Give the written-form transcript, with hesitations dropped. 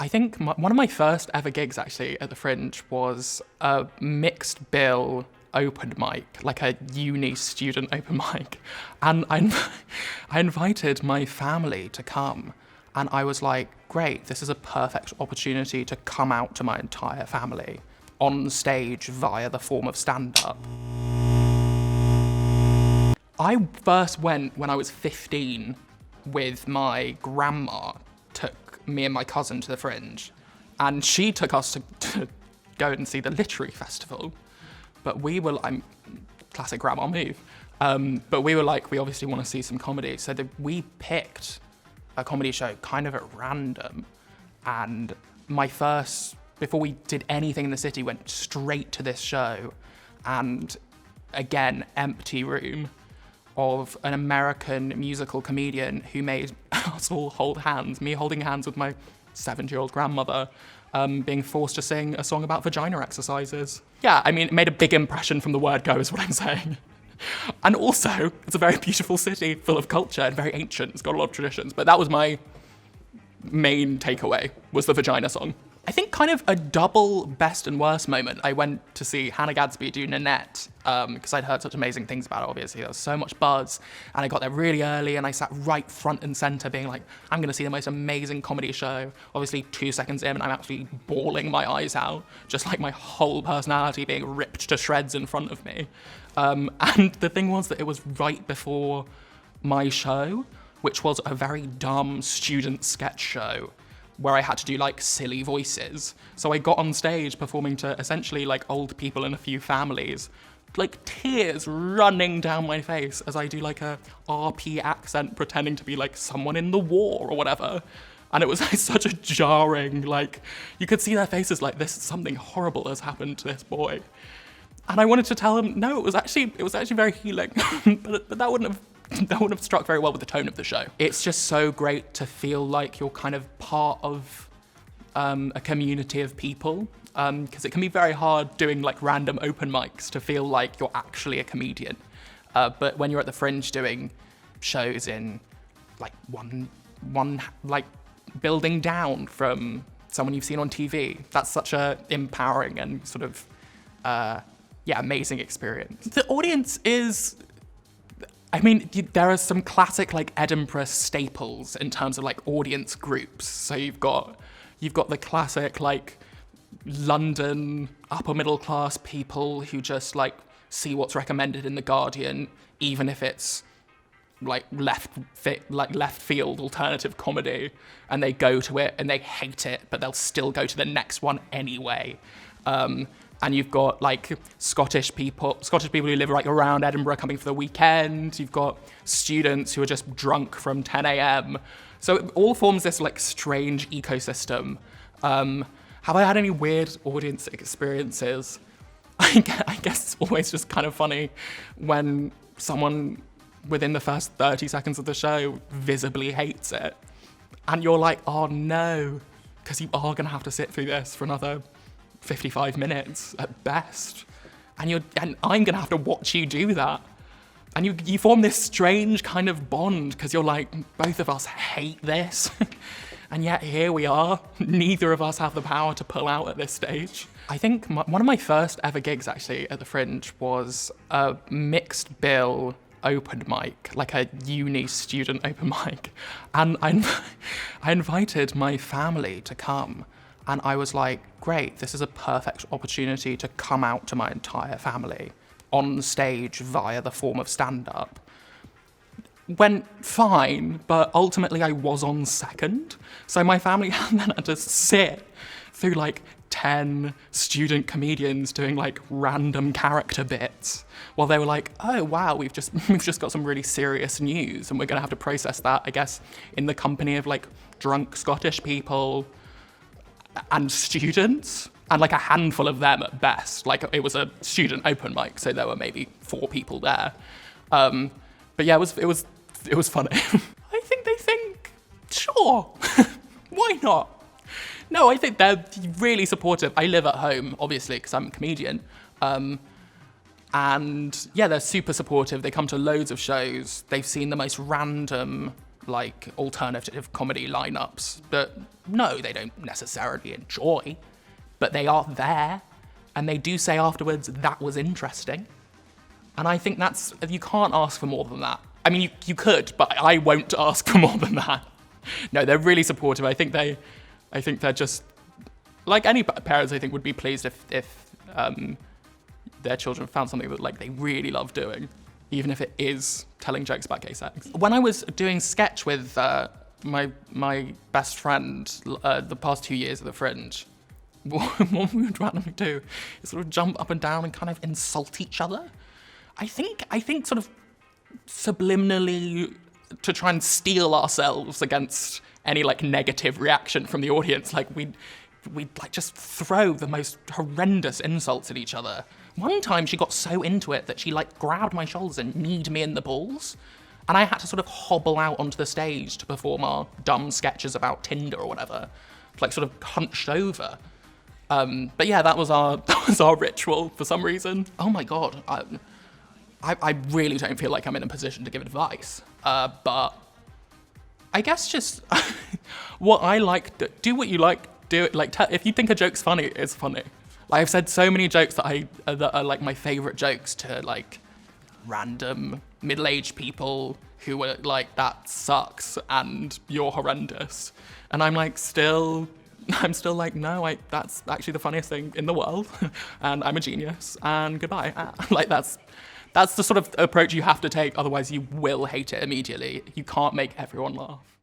I think one of my first ever gigs actually at the Fringe was a mixed bill open mic, like a uni student open mic. And I invited my family to come. And I was like, great, this is a perfect opportunity to come out to my entire family on stage via the form of stand-up. I first went when I was 15 with my grandma, took me and my cousin to the Fringe, and she took us to go and see the literary festival. But we were, classic grandma move, but we were like, we obviously want to see some comedy. So we picked a comedy show kind of at random. And before we did anything in the city, went straight to this show. And again, empty room of an American musical comedian who made us all hold hands, me holding hands with my 70-year-old grandmother, being forced to sing a song about vagina exercises. Yeah, I mean, it made a big impression from the word go, is what I'm saying. And also, it's a very beautiful city, full of culture and very ancient. It's got a lot of traditions. But that was my main takeaway, was the Vagina Song. I think kind of a double best and worst moment. I went to see Hannah Gadsby do Nanette, because I'd heard such amazing things about it, obviously. There was so much buzz, and I got there really early, and I sat right front and center being like, I'm gonna see the most amazing comedy show. Obviously, 2 seconds in, and I'm actually bawling my eyes out, just like my whole personality being ripped to shreds in front of me. And the thing was that it was right before my show, which was a very dumb student sketch show, where I had to do like silly voices. So I got on stage performing to essentially like old people and a few families, like tears running down my face as I do like a RP accent pretending to be like someone in the war or whatever. And it was like such a jarring, like, you could see their faces like, this, something horrible has happened to this boy. And I wanted to tell them, no, it was actually very healing, but that wouldn't have struck very well with the tone of the show. It's just so great to feel like you're kind of part of a community of people, because it can be very hard doing like random open mics to feel like you're actually a comedian. But when you're at the Fringe doing shows in like one like building down from someone you've seen on TV, that's such a empowering and sort of amazing experience. The audience is, I mean, there are some classic like Edinburgh staples in terms of like audience groups. So you've got the classic like London upper middle class people who just like see what's recommended in The Guardian, even if it's like left field alternative comedy, and they go to it and they hate it, but they'll still go to the next one anyway. And you've got like Scottish people who live right around Edinburgh coming for the weekend. You've got students who are just drunk from 10 a.m. So it all forms this like strange ecosystem. Have I had any weird audience experiences? I guess it's always just kind of funny when someone within the first 30 seconds of the show visibly hates it. And you're like, oh no, because you are gonna have to sit through this for another 55 minutes at best. And I'm gonna have to watch you do that. And you form this strange kind of bond, because you're like, both of us hate this. And yet here we are. Neither of us have the power to pull out at this stage. I think one of my first ever gigs actually at the Fringe was a mixed bill open mic, like a uni student open mic. And I invited my family to come. And I was like, great, this is a perfect opportunity to come out to my entire family on stage via the form of stand-up. Went fine, but ultimately I was on second. So my family then had to sit through like 10 student comedians doing like random character bits while they were like, oh wow, we've just got some really serious news and we're gonna have to process that, I guess, in the company of like drunk Scottish people and students, and like a handful of them at best. Like it was a student open mic, so there were maybe 4 people there. But yeah, it was funny. I think they think, sure, why not? No, I think they're really supportive. I live at home, obviously, because I'm a comedian. And yeah, they're super supportive. They come to loads of shows. They've seen the most random like alternative comedy lineups that no, they don't necessarily enjoy, but they are there, and they do say afterwards, that was interesting. And I think you can't ask for more than that. I mean, you could, but I won't ask for more than that. No, they're really supportive. I think they're just, like any parents, I think, would be pleased if their children found something that like they really love doing, even if it is telling jokes about gay sex. When I was doing sketch with my best friend the past 2 years of the Fringe, what we would randomly do is sort of jump up and down and kind of insult each other. I think sort of subliminally to try and steel ourselves against any like negative reaction from the audience. Like we'd like just throw the most horrendous insults at each other. One time she got so into it that she like grabbed my shoulders and kneed me in the balls. And I had to sort of hobble out onto the stage to perform our dumb sketches about Tinder or whatever, like sort of hunched over. But yeah, that was our ritual for some reason. Oh my God. I really don't feel like I'm in a position to give advice, but I guess just what I like, do what you like, do it. Like, if you think a joke's funny, it's funny. Like, I've said so many jokes that are like my favorite jokes to like random middle-aged people who are like, that sucks and you're horrendous, and I'm still like, no, that's actually the funniest thing in the world, and I'm a genius, and goodbye. Like that's the sort of approach you have to take, otherwise you will hate it immediately. You can't make everyone laugh.